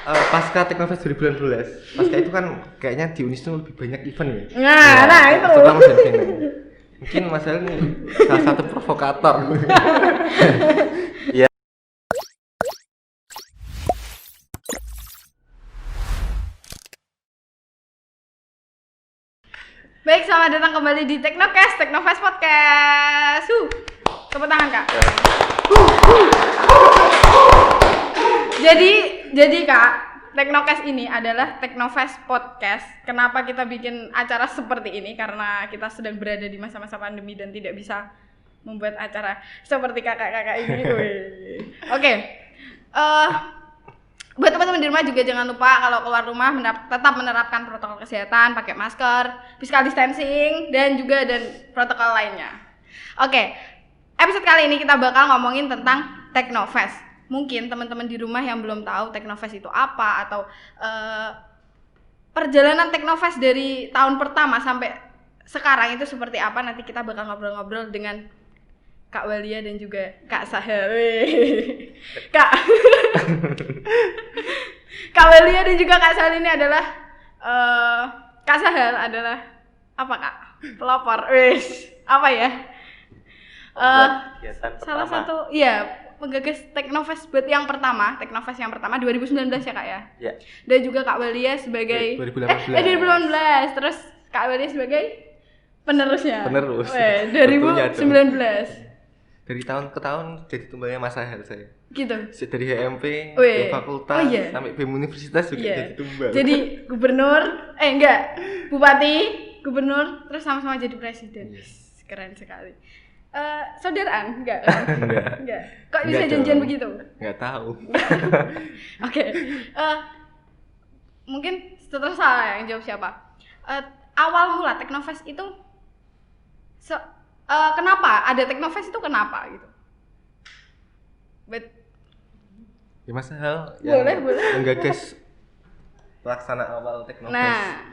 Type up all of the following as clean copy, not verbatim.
pasca Teknofest 2018. Pasca itu kan kayaknya di Unis itu lebih banyak event ya. Nah itu. Setelah Mas Helvin. Mungkin Mas Helvin ini salah satu provokator. Iya. Baik, selamat datang kembali di Teknofest Podcast. Tepuk tangan, Kak. Jadi Kak, Teknofest ini adalah Teknofest Podcast. Kenapa kita bikin acara seperti ini? Karena kita sedang berada di masa-masa pandemi dan tidak bisa membuat acara seperti kakak-kakak ini. Oke. Buat teman-teman di rumah juga jangan lupa kalau keluar rumah tetap menerapkan protokol kesehatan, pakai masker, physical distancing, dan protokol lainnya. Oke, episode kali ini kita bakal ngomongin tentang Teknofest. Mungkin teman-teman di rumah yang belum tahu Teknofest itu apa atau perjalanan Teknofest dari tahun pertama sampai sekarang itu seperti apa, nanti kita bakal ngobrol-ngobrol dengan Kak Walia dan juga Kak Sahel. Kak Walia dan juga Kak Sahel ini adalah Kak Sahel adalah apa, Kak? Pelopor. Apa ya? Salah satu penggagas Teknofest yang pertama 2019 ya, Kak ya? Iya. Dan juga Kak Walia sebagai 2018. Terus Kak Walia sebagai penerusnya. Penerus. 2019. Dari tahun ke tahun jadi tumbalnya Mas Sahel saya. Gitu. Dari HMP, ke fakultas, sampai BEM Universitas juga jadi tumbal. Jadi bupati, gubernur, terus sama-sama jadi presiden. Yes. Keren sekali. Saudaraan? Enggak. Kok bisa janjian begitu? Enggak tahu. Oke. Mungkin setelah saya yang jawab siapa? Awal mula Teknofest itu kenapa ada Teknofest itu kenapa gitu? Ya Mas Sahel boleh. menggagas pelaksana awal Teknofest.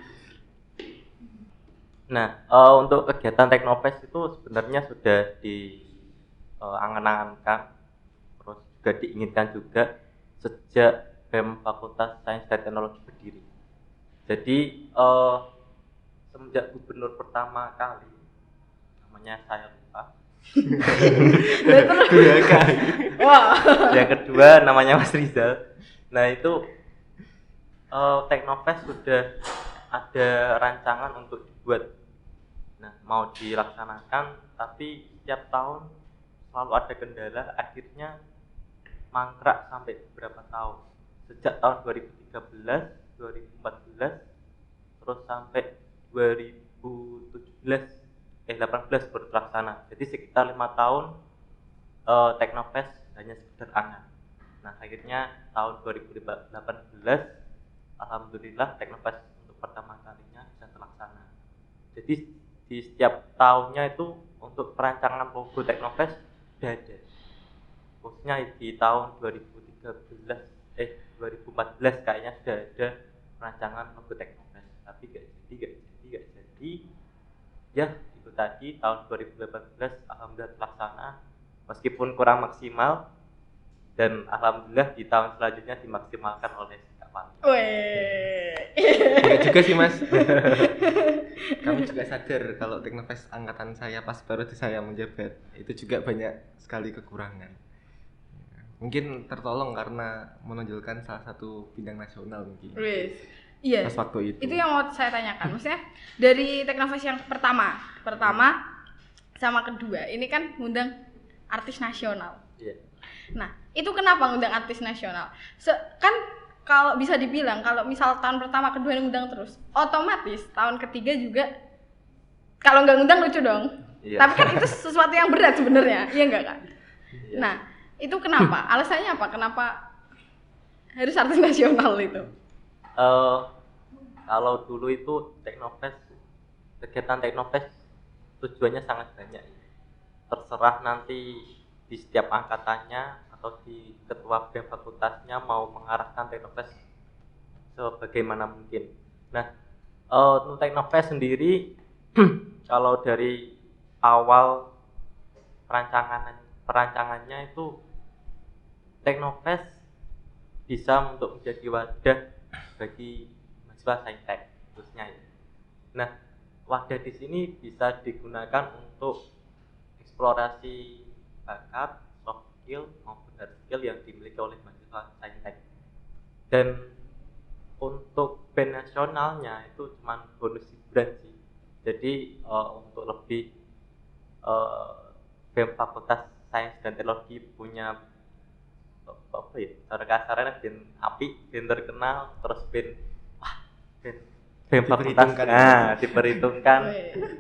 Nah, untuk kegiatan Teknofest itu sebenarnya sudah diangan-angankan, terus juga diinginkan juga sejak BEM Fakultas Sains dan Teknologi berdiri. Jadi semenjak gubernur pertama kali, namanya saya lupa. Yang kedua namanya Mas Rizal. Nah itu Teknofest sudah ada rancangan untuk dibuat. Nah mau dilaksanakan, tapi setiap tahun selalu ada kendala, akhirnya mangkrak sampai beberapa tahun. Sejak tahun 2013, 2014, terus sampai 18 baru terlaksana. Jadi sekitar 5 tahun Teknofest hanya sekedar angan. Nah akhirnya tahun 2018 alhamdulillah Teknofest untuk pertama kalinya bisa terlaksana. Jadi di setiap tahunnya itu untuk perancangan logo Teknofest sudah ada. Khususnya di tahun 2014 kayaknya sudah ada perancangan logo Teknofest, tapi gak jadi. Ya itu tadi tahun 2018 alhamdulillah terlaksana meskipun kurang maksimal, dan alhamdulillah di tahun selanjutnya dimaksimalkan oleh Kak Wali. Enggak juga sih Mas. Kami juga sadar kalau Teknofest angkatan saya pas periode saya menjabat itu juga banyak sekali kekurangan. Mungkin tertolong karena menonjolkan salah satu bidang nasional mungkin. Iya. Pas waktu itu. Itu yang mau saya tanyakan. Maksudnya dari Teknofest yang pertama sama kedua, ini kan ngundang artis nasional. Iya. Nah, itu kenapa ngundang artis nasional? Kan kalau bisa dibilang kalau misal tahun pertama kedua ngundang terus, otomatis tahun ketiga juga kalau nggak ngundang lucu dong. Iya. Tapi kan itu sesuatu yang berat sebenarnya, iya nggak kan? Iya. Nah, itu kenapa? Alasannya apa? Kenapa harus artis nasional itu? Kalau dulu itu kegiatan Teknofest tujuannya sangat banyak. Terserah nanti di setiap angkatannya atau di ketua BEM fakultasnya mau mengarahkan Teknofest sebagaimana mungkin. Nah, untuk Teknofest sendiri kalau dari awal perancangannya itu Teknofest bisa untuk menjadi wadah bagi mahasiswa saintek khususnya ya. Nah, wadah di sini bisa digunakan untuk eksplorasi bakat, soft skill maupun hard skill yang dimiliki oleh mahasiswa saintek. Dan untuk band nasionalnya itu cuma bonus hiburan sih. Jadi untuk lebih BEM Fakultas Sains dan Teknologi punya apa ya, cara kasarnya band api, band terkenal, terus band BEM Fakultas diperhitungkan.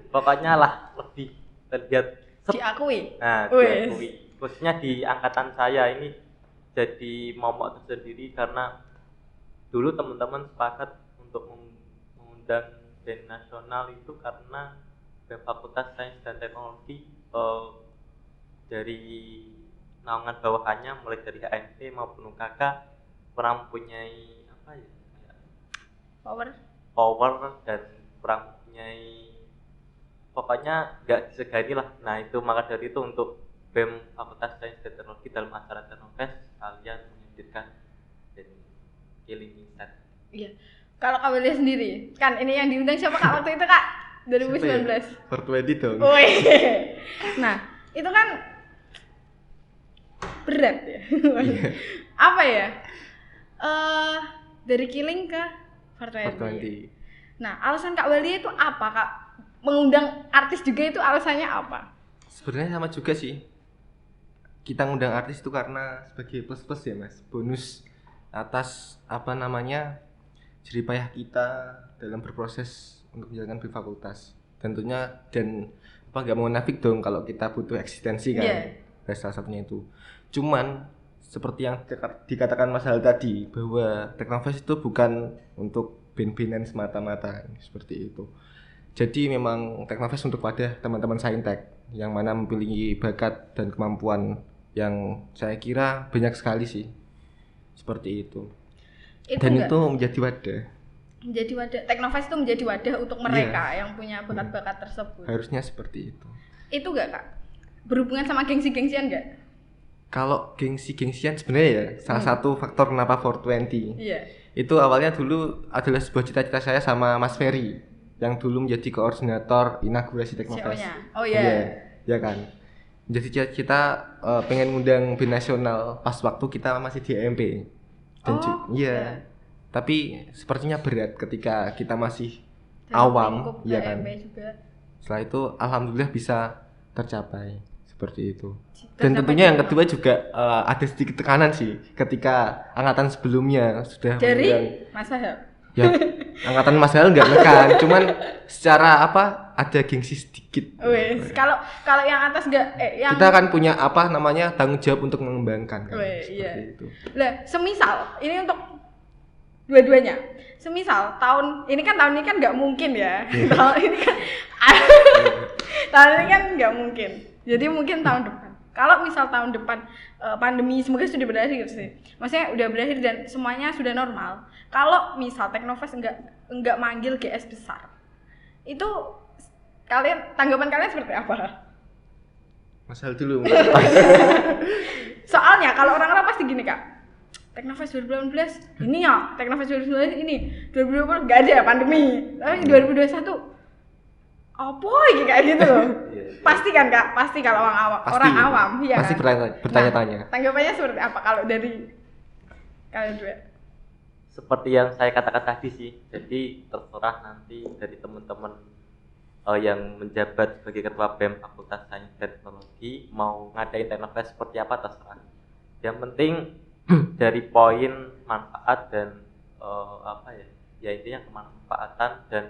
Pokoknya lah lebih terlihat diakui. Diakui. Khususnya di angkatan saya ini jadi momok tersendiri karena dulu teman-teman sepakat untuk mengundang band nasional itu karena BEM Fakultas Sains dan Teknologi dari naungan bawahannya mulai dari HMT maupun UKK kurang mempunyai apa ya, power dan kurang mempunyai, pokoknya nggak disegani lah. Nah itu maka dari itu untuk BEM Fakultas Sains dan Teknologi dalam acara Teknofest kalian menyediakan dan killing instant. Iya. Kalau Kak Willy sendiri, kan ini yang diundang siapa Kak waktu itu Kak? 2019. Fortuedi dong. Nah, itu kan berat ya. Apa ya? Dari Killing ke Fortuedi. Nah, alasan Kak Willy itu apa Kak? Mengundang artis juga itu alasannya apa? Sebenarnya sama juga sih. Kita ngundang artis itu karena sebagai plus-plus ya Mas, bonus atas apa namanya jerih payah kita dalam berproses untuk menjalankan BEM fakultas. Tentunya dan apa nggak mau nafik dong kalau kita butuh eksistensi kan. Yeah. Salah satunya itu. Cuman seperti yang dikatakan Mas Hal tadi bahwa Teknofest itu bukan untuk ben-benan semata-mata seperti itu. Jadi memang Teknofest untuk wadah teman-teman saintek yang mana memiliki bakat dan kemampuan yang saya kira banyak sekali sih. Seperti itu. Dan itu menjadi wadah. Menjadi wadah. Teknofest itu menjadi wadah untuk mereka yang punya bakat-bakat tersebut. Harusnya seperti itu. Itu enggak Kak? Berhubungan sama gengsi-gengsian enggak? Kalau gengsi-gengsian sebenarnya ya salah satu faktor kenapa 420. Iya. Itu awalnya dulu adalah sebuah cita-cita saya sama Mas Ferry yang dulu menjadi koordinator inaugurasi Teknofest. Oh iya. Iya kan. Jadi cita-cita pengen ngundang band nasional pas waktu kita masih di EMP. Dan tapi sepertinya berat ketika kita masih awam, ya kan. Setelah itu alhamdulillah bisa tercapai seperti itu. Dan tentunya yang kedua juga ada sedikit tekanan sih ketika angkatan sebelumnya sudah dari Mas Hal. Ya, angkatan Mas Hal enggak nekan, cuman secara apa ada gengsi sedikit. Kalau yang atas enggak yang kita kan punya apa namanya tanggung jawab untuk mengembangkan kan. Seperti itu. Lah, semisal ini untuk dua-duanya. Semisal tahun ini kan enggak mungkin ya. Tahun ini kan enggak mungkin. Jadi mungkin tahun depan. Kalau misal tahun depan pandemi semoga sudah berakhir sih. Maksudnya udah berakhir dan semuanya sudah normal. Kalau misal Teknofest enggak manggil GS besar. Itu tanggapan kalian seperti apa? Masalah dulu. Soalnya kalau orang-orang pasti gini Kak. Teknofest 2018 ini ya, Teknofest 2019 ini, 2020 enggak ada pandemi. Tapi 2021 apa iki kayak gitu loh. Pasti kan Kak, pasti kalau orang awam iya. Pasti kan? bertanya-tanya. Tanggapannya seperti apa kalau dari kalian dua? Seperti yang saya katakan tadi sih. Jadi terserah nanti dari teman-teman yang menjabat sebagai ketua BEM Fakultas Sains dan Teknologi mau ngadain Teknofest seperti apa terserah. Yang penting dari poin manfaat dan ya intinya kemanfaatan dan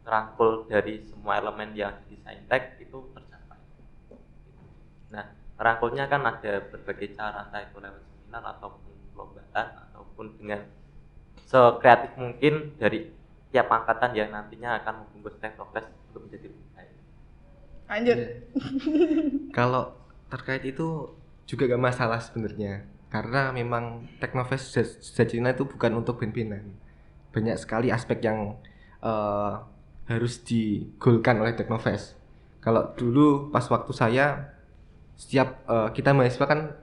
rangkul dari semua elemen yang di Saintek itu tercapai. Nah, rangkulnya kan ada berbagai cara, entah itu lewat seminar ataupun perlombaan ataupun dengan sekreatif mungkin dari tiap angkatan yang nantinya akan membungkus Teknofest untuk menjadi lebih baik. Lanjut. Kalau terkait itu juga gak masalah sebenarnya, karena memang Teknofest sejatinya itu bukan untuk band-bandan. Banyak sekali aspek yang harus digolkan oleh Teknofest. Kalau dulu pas waktu saya setiap kita mahasiswa kan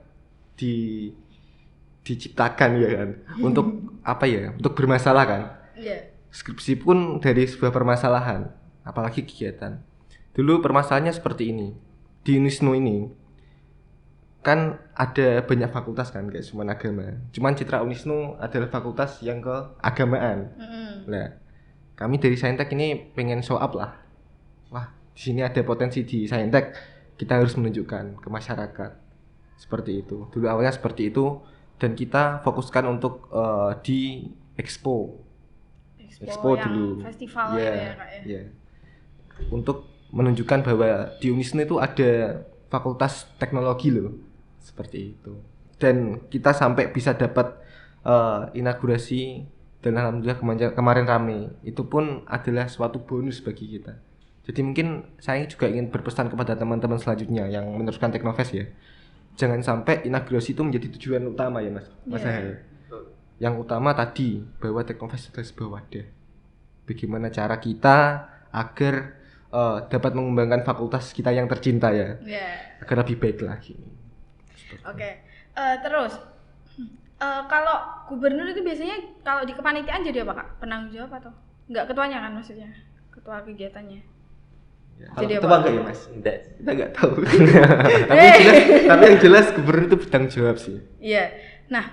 diciptakan ya kan. Untuk apa ya? Untuk bermasalah kan. Iya. Skripsi pun dari sebuah permasalahan, apalagi kegiatan. Dulu permasalahannya seperti ini. Di Unisnu ini kan ada banyak fakultas kan, kayak cuma agama. Cuman Citra Unisnu adalah fakultas yang keagamaan. Nah, kami dari Saintek ini pengen show up lah. Wah, di sini ada potensi di Saintek, kita harus menunjukkan ke masyarakat. Seperti itu. Dulu awalnya seperti itu dan kita fokuskan untuk di Expo yang dulu. Festival ya, ya Kak ya. Ya. Untuk menunjukkan bahwa di Unisnu itu ada fakultas teknologi loh. Seperti itu. Dan kita sampai bisa dapat inaugurasi dan alhamdulillah kemarin rame. Itu pun adalah suatu bonus bagi kita. Jadi mungkin saya juga ingin berpesan kepada teman-teman selanjutnya yang meneruskan Teknofest ya. Jangan sampai inaugurasi itu menjadi tujuan utama ya Mas Sahel. Yang utama tadi bahwa Teknofest adalah sebuah wadah. Bagaimana cara kita agar dapat mengembangkan fakultas kita yang tercinta ya. Agar lebih baik lagi. Oke. Terus kalau gubernur itu biasanya kalau di kepanitiaan jadi apa Kak? Penanggung jawab atau enggak ketuanya kan maksudnya? Ketua kegiatannya. Ya, jadi ketua apa? enggak ya Mas? Enggak. Kita enggak tahu. tapi yang jelas gubernur itu bertanggung jawab sih. Iya. Nah,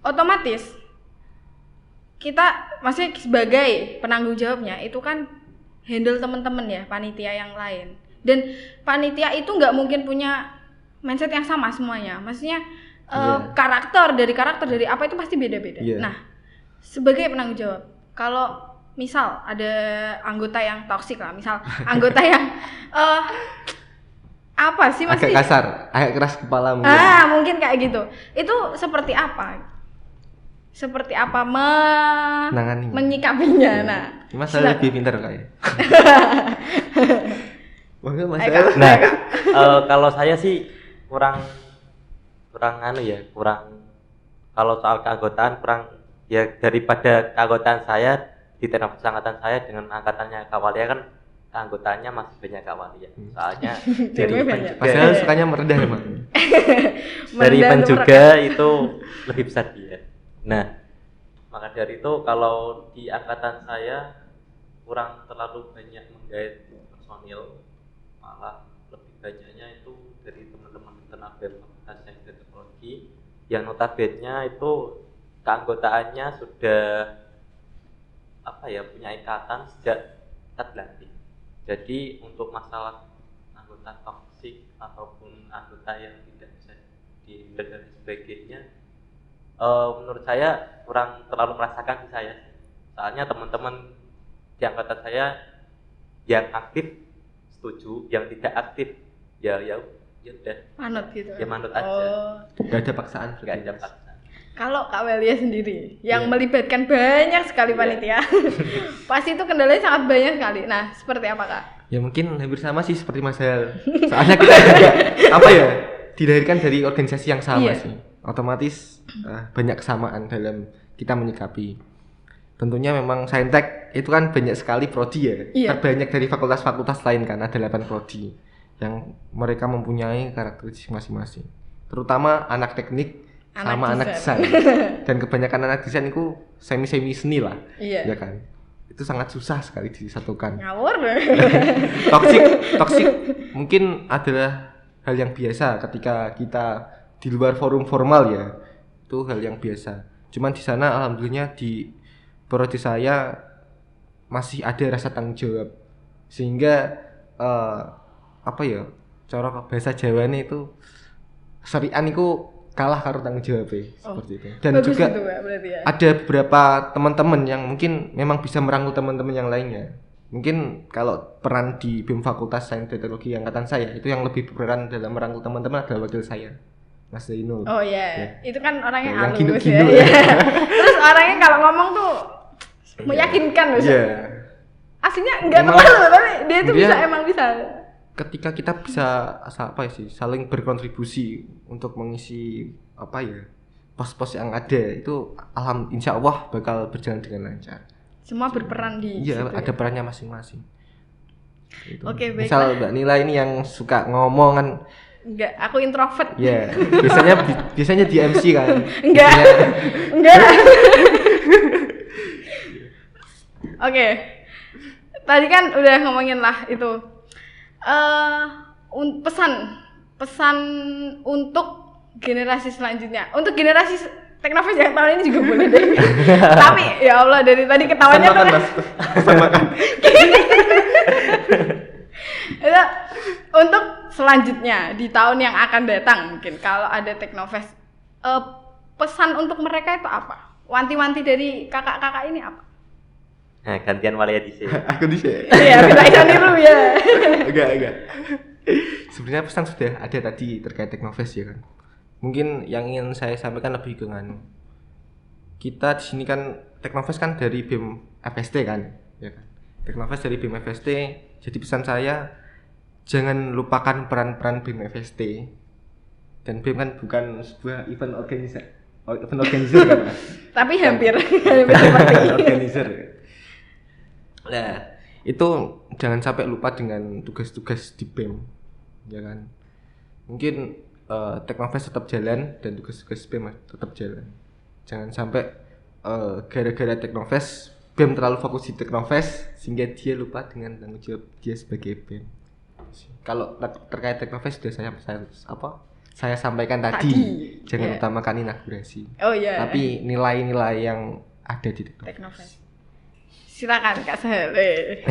otomatis kita maksudnya sebagai penanggung jawabnya itu kan handle teman-teman ya, panitia yang lain. Dan panitia itu nggak mungkin punya mindset yang sama semuanya. Maksudnya karakter dari apa itu pasti beda-beda. Nah, sebagai penanggung jawab, kalau misal ada anggota yang toksik lah, misal anggota yang apa sih masih agak kasar, agak keras kepala mungkin. Mungkin kayak gitu. Itu seperti apa? Seperti apa menyikapinya? Ya. Nah, Mas lebih pintar kayak. Mas nah, kalau saya sih kurang kalau soal keanggotaan kurang ya, daripada keanggotaan saya di Teknofest angkatan saya dengan angkatannya Kak Walia kan keanggotaannya masih banyak Kak Walia. Soalnya dari Mas sukanya merendah emang. Dari event juga itu lebih besar dia. Nah, maka dari itu kalau di angkatan saya kurang terlalu banyak menggait personil, malah lebih banyaknya itu dari teman-teman tenaga fakultas sains dan teknologi yang notabene itu keanggotaannya sudah punya ikatan sejak kita dilantik. Jadi untuk masalah anggota toksik ataupun anggota yang tidak bisa dihindari dan sebagainya, menurut saya kurang terlalu merasakan di saya. Soalnya teman-teman di angkatan saya yang aktif setuju, yang tidak aktif ya udah manut gitu. Ya manut aja. Gak ada paksaan. Gak ada paksaan. Kalau Kak Welia sendiri yang melibatkan banyak sekali panitia, pasti itu kendalanya sangat banyak sekali. Nah, seperti apa Kak? Ya mungkin hampir sama sih seperti Mas Hel. Soalnya kita dilahirkan dari organisasi yang sama sih. Otomatis banyak kesamaan dalam kita menyikapi. Tentunya memang Saintek itu kan banyak sekali prodi ya. Terbanyak dari fakultas-fakultas lain kan, ada 8 prodi yang mereka mempunyai karakteristik masing-masing. Terutama anak teknik sama anak desain. Dan kebanyakan anak desain itu semi seni lah. Ya kan. Itu sangat susah sekali disatukan. Ngawur. Toksik mungkin adalah hal yang biasa ketika kita di luar forum formal ya. Itu hal yang biasa. Cuman di sana alhamdulillah di prodi saya masih ada rasa tanggung jawab. Sehingga cara bahasa Jawane itu serian itu kalah karo tanggung jawab seperti itu. Dan juga itu, ya. Ada beberapa teman-teman yang mungkin memang bisa merangkul teman-teman yang lainnya. Mungkin kalau peran di BEM Fakultas Sains dan Teknologi angkatan saya itu yang lebih berperan dalam merangkul teman-teman adalah wakil saya, Mas Zainul. Oh iya. Itu kan orangnya halus gindul ya. Terus orangnya kalau ngomong tuh meyakinkan loh. Aslinya enggak teman loh, tapi dia tuh emang bisa. Ketika kita bisa saling berkontribusi untuk mengisi pos-pos yang ada itu insya Allah bakal berjalan dengan lancar. Semua berperan di situ. Iya, ada perannya masing-masing. Oke, baiklah. Misal Mbak Nila ini yang suka ngomong kan Enggak, aku introvert. Ya, biasanya di MC kan. Enggak. Enggak. Oke. Tadi kan udah ngomongin lah itu. Pesan untuk generasi selanjutnya. Untuk generasi Teknofest yang tahun ini juga boleh deh. Tapi ya Allah dari tadi ketawanya tuh. Makan. Itu untuk selanjutnya di tahun yang akan datang mungkin kalau ada Teknofest, pesan untuk mereka itu apa? Wanti-wanti dari kakak-kakak ini apa? Nah, gantian Walia di sini. Aku di sini. Iya, bisa iso niru ya. Enggak. Sebenarnya pesan sudah ada tadi terkait Teknofest ya kan. Mungkin yang ingin saya sampaikan lebih ke kita di sini kan Teknofest kan dari BEM FST kan, ya kan. Teknofest dari BEM FST. Jadi pesan saya jangan lupakan peran-peran BEM FST. Dan BEM kan bukan sebuah event organizer kan. Tapi hampir seperti organizer. Nah, itu jangan sampai lupa dengan tugas-tugas di BEM, ya kan. Mungkin Teknofest tetap jalan dan tugas-tugas BEM tetap jalan. Jangan sampai gara-gara Teknofest BEM terlalu fokus di Teknofest sehingga dia lupa dengan tanggung jawab dia sebagai BEM. Kalau terkait Teknofest sudah saya sampaikan tadi. Jangan utamakan inaugurasi. Oh iya. Tapi nilai-nilai yang ada di Teknofest. Silakan Kak Sahele.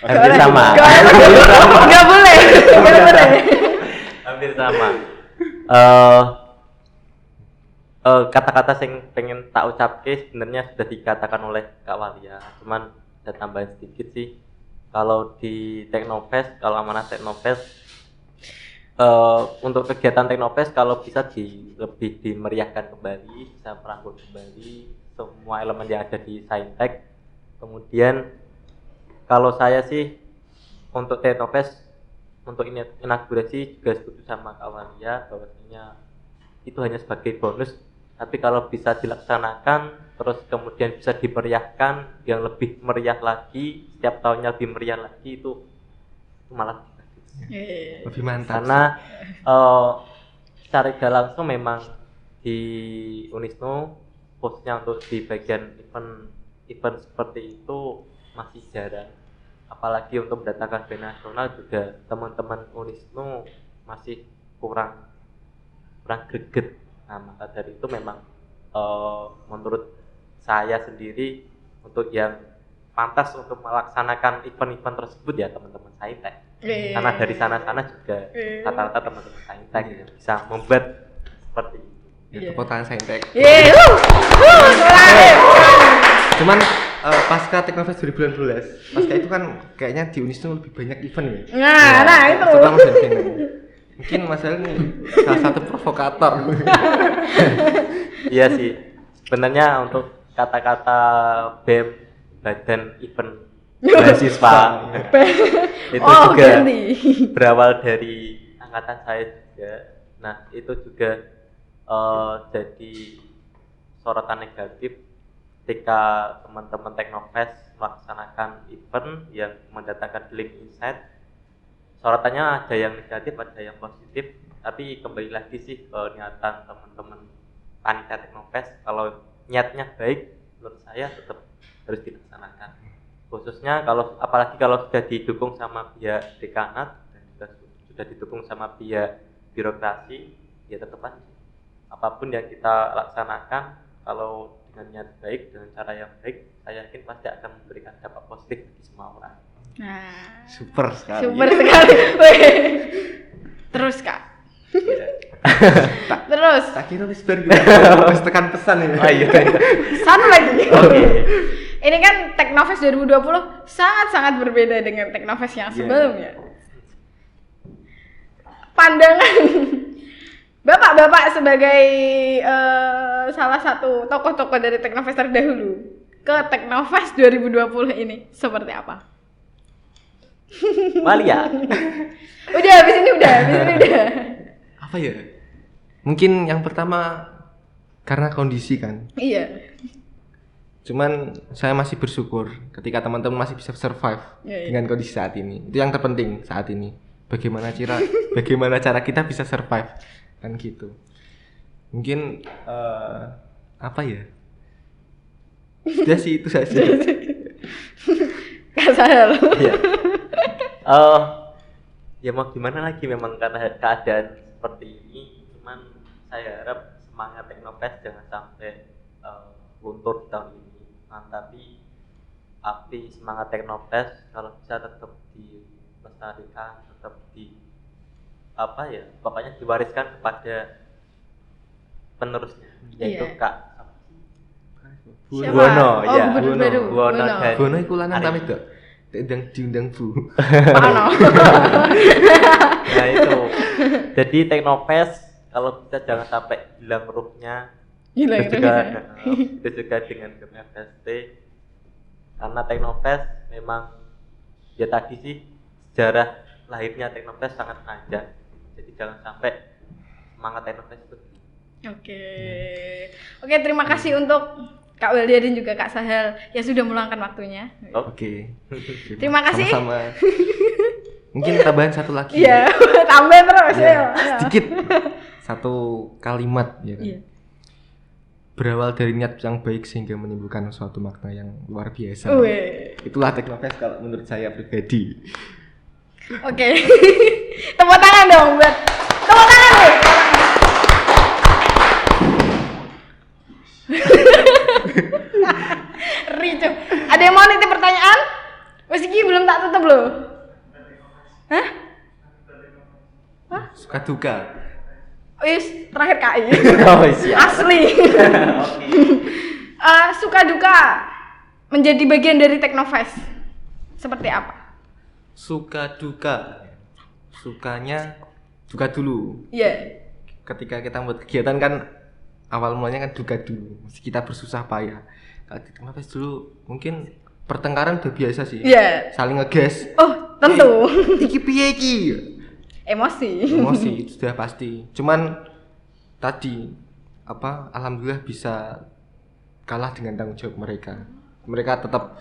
Hampir sama. Enggak boleh. Hampir sama. Kata-kata yang pengen tak ucapke sebenarnya sudah dikatakan oleh Kak Walia. Cuman ada tambahan sedikit sih. Kalau di Teknofest, kalau amanah Teknofest, untuk kegiatan Teknofest kalau bisa lebih dimeriahkan kembali, bisa merangkul kembali semua elemen yang ada di Saintek. Kemudian kalau saya sih untuk Teknofest, untuk inaugurasi juga setuju sama Kak Walia bahwasanya itu hanya sebagai bonus, tapi kalau bisa dilaksanakan terus kemudian bisa dimeriahkan yang lebih meriah lagi, setiap tahunnya lebih meriah lagi, itu malah lebih mantap. Karena secara tidak langsung memang di Unisnu khususnya untuk di bagian event seperti itu masih jarang, apalagi untuk mendatangkan band nasional juga teman-teman Unisnu masih kurang greget. Nah, maka dari itu memang menurut saya sendiri untuk yang pantas untuk melaksanakan event-event tersebut ya teman-teman Saintek. Karena dari sana-sana juga rata-rata teman-teman Saintek yang bisa membuat seperti itu. Tepuk tangan Saintek. Cuman pasca Teknofest 2012, pasca itu kan kayaknya di Unisnu lebih banyak event ya. Nah itu. Setelah band-bandan. Mungkin Mas El ini salah satu provokator. Iya sih. Sebenarnya untuk kata-kata BEM, badan event mahasiswa itu juga berawal dari angkatan saya juga. Nah, itu juga jadi sorotan negatif ketika teman-teman Teknofest melaksanakan event yang mendatangkan Link Insight. Sorotannya ada yang negatif, ada yang positif, tapi kembali lagi sih ke niatan teman-teman panitia Teknofest. Kalau niatnya baik, menurut saya tetap harus dilaksanakan. Khususnya apalagi kalau sudah didukung sama pihak dekanat dan sudah didukung sama pihak birokrasi, ya tetap aja. Apapun yang kita laksanakan, kalau dengan niat baik, dengan cara yang baik, saya yakin pasti akan memberikan dampak positif bagi semua orang. Nah, Super sekali. Terus Kak. Ya. Terus. Tak kira wis bar harus tekan pesan ini. Oh iya. Satu lagi. Oke. Ini kan Teknofest 2020 sangat-sangat berbeda dengan Teknofest yang sebelumnya. Pandangan Bapak sebagai salah satu tokoh-tokoh dari Teknofest terdahulu ke Teknofest 2020 ini seperti apa? Walia. Udah, habis ini udah. Apa ya? Mungkin yang pertama karena kondisi kan. Iya. Cuman saya masih bersyukur ketika teman-teman masih bisa survive dengan kondisi saat ini. Itu yang terpenting saat ini. bagaimana cara kita bisa survive kan gitu. Mungkin apa ya, sudah sih itu saja. Kak Sahel. Iya. Ya mau gimana lagi, memang karena keadaan seperti ini, cuman saya harap semangat Teknofest jangan sampai luntur di tahun ini. Tapi api semangat Teknofest kalau bisa tetap dilestarikan, tetap pokoknya diwariskan kepada penerusnya, yaitu Iya. Kak Siapa? Buwono, Oh, ya. Gubernur baru. Buwono dan Bono iku lanang Ari. ta wedok? Diundang Bu. Pak Ono. Nah itu, jadi Teknofest kalau bisa jangan sampai hilang ruhnya. Gila Itu juga dengan BMFST, karena Teknofest memang ya tadi sih sejarah lahirnya Teknofest sangat panjang, jadi jangan sampai semangat Teknofest itu. Oke, terima kasih untuk Kak Weldia dan juga Kak Sahel yang sudah meluangkan waktunya. Oke. Terima kasih. Sama-sama. Mungkin tambahan satu lagi. Iya, tambahin terus Ya, ya. sedikit satu kalimat ya kan. Iya. Berawal dari niat yang baik sehingga menimbulkan suatu makna yang luar biasa. Wih. Itulah Teknofest kalau menurut saya pribadi. Oke. Tepuk tangan dong buat. Tepuk tangan nih. Ricu. Ada yang mau nitip pertanyaan? Wes iki belum tak tutup loh. Hah? Suka duka. Wis terakhir KI. Oh, siap. Asli. Suka duka menjadi bagian dari Teknofest. Seperti apa? Suka duka. Sukanya duka dulu. Iya. Ketika kita buat kegiatan kan awal mulanya kan duka dulu. Mesti kita bersusah payah. Kalau di Teknofest dulu mungkin pertengkaran udah biasa sih. Iya. Saling ngegas. Oh, tentu. Iki piye iki? Emosi. Emosi itu sudah pasti. Cuman tadi alhamdulillah bisa kalah dengan tanggung jawab mereka. Mereka tetap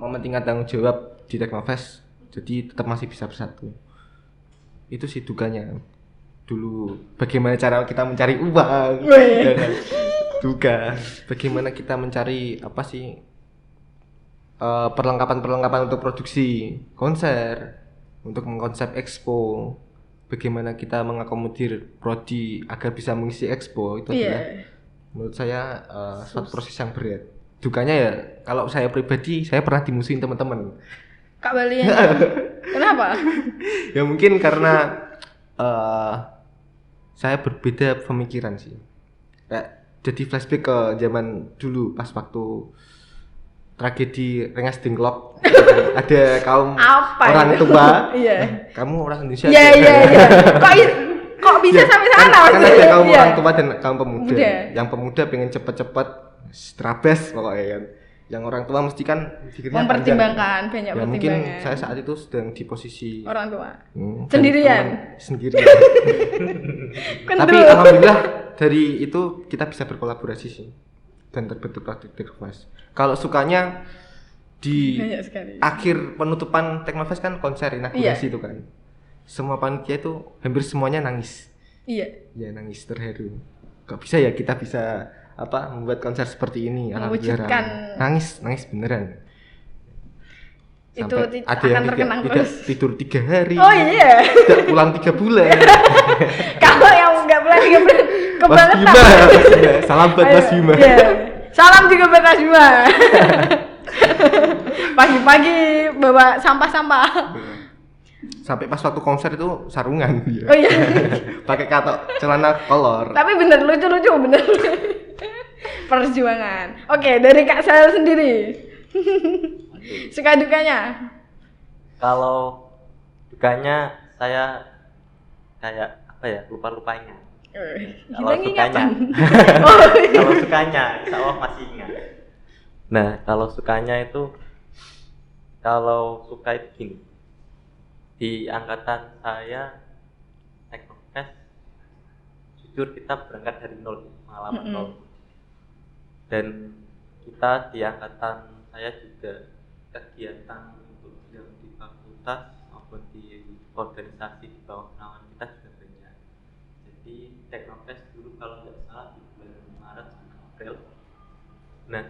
mementingkan tanggung jawab di Teknofest. Jadi tetap masih bisa bersatu. Itu sih dukanya. Dulu bagaimana cara kita mencari uang. Ya kan? Duka. Bagaimana kita mencari perlengkapan untuk produksi konser, untuk mengkonsep expo. Bagaimana kita mengakomodir prodi agar bisa mengisi expo itu adalah menurut saya suatu proses yang berat. Dukanya ya kalau saya pribadi saya pernah dimusuhin teman-teman. Kak Balian. Kenapa? Ya mungkin karena saya berbeda pemikiran sih. Kayak jadi flashback ke zaman dulu pas waktu tragedi Rengas Dengklok. Ada kaum orang tua. Iya. Kamu orang Indonesia. Iya. Kok bisa sampai sana? Kan ada kaum orang tua dan kaum pemuda. Muda. Yang pemuda pengen cepet-cepet terabas pokoknya kan. Yang orang tua mesti kan pikirnya mempertimbangkan banyak ya, mungkin pertimbangan. saya saat itu sedang di posisi orang tua. dan Sendirian? Sendirian. Kan Tapi dulu. alhamdulillah dari itu kita bisa berkolaborasi sih dan terbentuk Teknofest. Kalau sukanya di Banyak sekali. akhir penutupan Teknofest kan konser inaugurasi itu kan. Semua panitia itu hampir semuanya nangis. Iya. Ya nangis terharu. Kok bisa ya kita bisa membuat konser seperti ini? Alhamdulillah. Mewujudkan. Nangis beneran. Itu Sampai ada akan yang terkenang tidak terus. tidur 3 hari. Oh iya. Tidak pulang 3 bulan. Kalau yang nggak pulang 3 bulan Mas kebangetan. Bima. Salam buat Mas Bima. Iya. Salam juga buat Mas Bima. Pagi-pagi bawa sampah-sampah. Sampai pas waktu konser itu sarungan dia. Oh iya. Pakai katok celana kolor. Tapi bener lucu-lucu bener. Perjuangan. Oke, dari Kak Sahel sendiri. Suka dukanya? Kalau dukanya saya kayak lupa-lupainnya. Kalau Kita sukanya, ingatan. Oh, iya. kalau sukanya, insya Allah masih ingat. Nah, kalau sukanya itu, kalau suka itu gini, di angkatan saya Teknofest, jujur kita berangkat dari nol, pengalaman nol. Dan kita di angkatan saya juga kegiatan untuk yang di fakultas maupun di organisasi di bawah naungan kita juga banyak. Jadi Teknofest dulu kalau nggak salah di bulan Maret sampai April. Nah,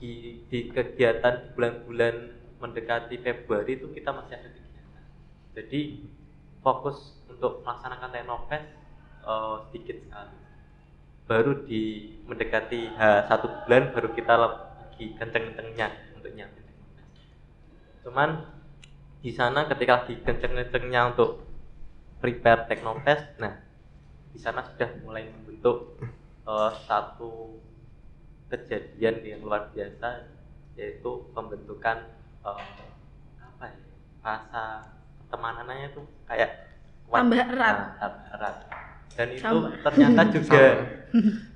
di kegiatan di bulan-bulan mendekati Februari itu kita masih ada kegiatan. Jadi fokus untuk melaksanakan Teknofest sedikit sekali. Baru di mendekati satu bulan baru kita lagi kenceng-kencengnya untuk nyiapin Teknofest. Cuman di sana ketika lagi kenceng-kencengnya untuk prepare Teknofest, nah di sana sudah mulai membentuk satu kejadian yang luar biasa, yaitu pembentukan rasa pertemanannya itu kayak tambah erat. Tambah erat. Dan itu Tambah. ternyata juga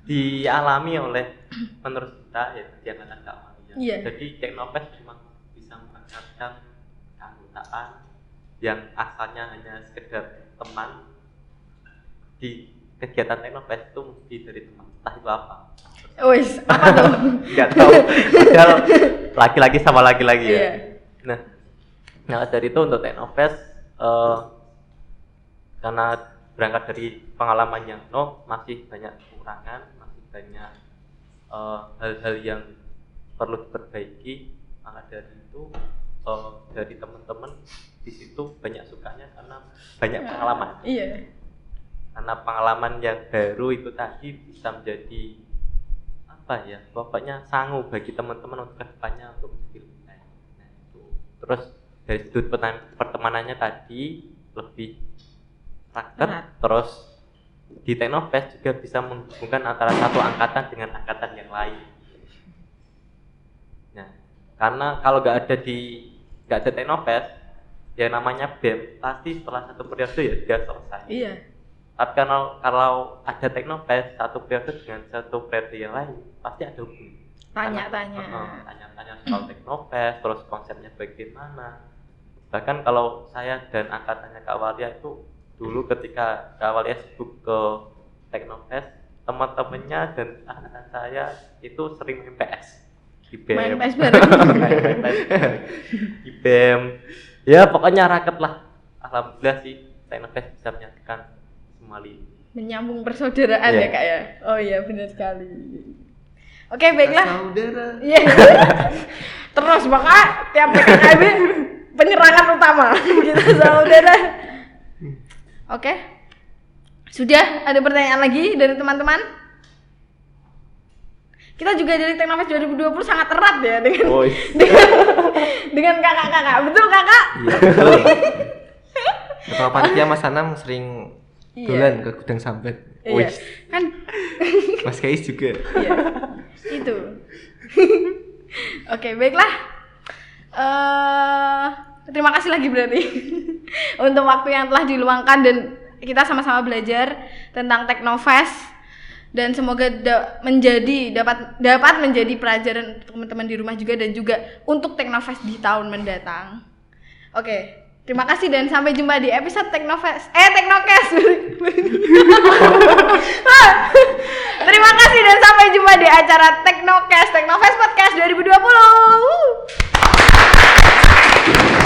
dialami oleh penerus kita, yaitu di angkatan Kak Maria. Iya. Jadi Teknofest cuma bisa mengangkatkan keanggotaan yang asalnya hanya sekedar teman. Di kegiatan Teknofest itu mesti dari teman, entah itu apa. Wis, apa tuh? Nggak tahu. Padahal laki-laki sama laki-laki ya. Iya. Nah dari itu untuk Teknofest karena berangkat dari pengalaman yang masih banyak kekurangan, masih banyak hal-hal yang perlu diperbaiki. Maka dari itu dari teman-teman di situ banyak sukanya karena banyak pengalaman. Iya. Karena pengalaman yang baru itu tadi bisa menjadi pokoknya sangu bagi teman-teman untuk kedepannya untuk menjadi lebih baik. Nah, itu. Terus dari sudut pertemanannya tadi lebih raket, terus di Teknofest juga bisa menghubungkan antara satu angkatan dengan angkatan yang lain. Nah, karena kalau nggak ada Teknofest, ya namanya BEM pasti setelah satu periode ya sudah selesai. Iya. Tapi kalau ada Teknofest satu periode dengan satu periode yang lain pasti ada hubungan. Tanya-tanya soal Teknofest, terus konsepnya bagaimana. Bahkan kalau saya dan angkatannya Kak Walia itu dulu ketika Kak Walia sibuk ke Teknofest, teman-temannya dan angkatan saya itu sering main PS di BEM. Main PS bareng. Di BEM. Ya pokoknya raket lah. Alhamdulillah sih Teknofest bisa menyatukan menyambung persaudaraan ya Kak ya. Oh iya benar sekali. Oke baiklah. Saudara. Iya. Terus maka tiap PKKB penyerangan utama kita saudara. Oke. Sudah ada pertanyaan lagi dari teman-teman? Kita juga dari Teknofest 2020 sangat erat ya dengan kakak-kakak. Betul kakak? Iya betul. Ketua panitia Mas Anam sering dolan ke gudang sambat. Iya. Kan Mas Kais juga. Iya. Itu. Oke, baiklah. Terima kasih lagi berarti untuk waktu yang telah diluangkan dan kita sama-sama belajar tentang Teknofest dan semoga dapat menjadi pelajaran untuk teman-teman di rumah juga dan juga untuk Teknofest di tahun mendatang. Oke. Terima kasih dan sampai jumpa di episode Teknocast. Terima kasih dan sampai jumpa di acara Teknofest Podcast 2020.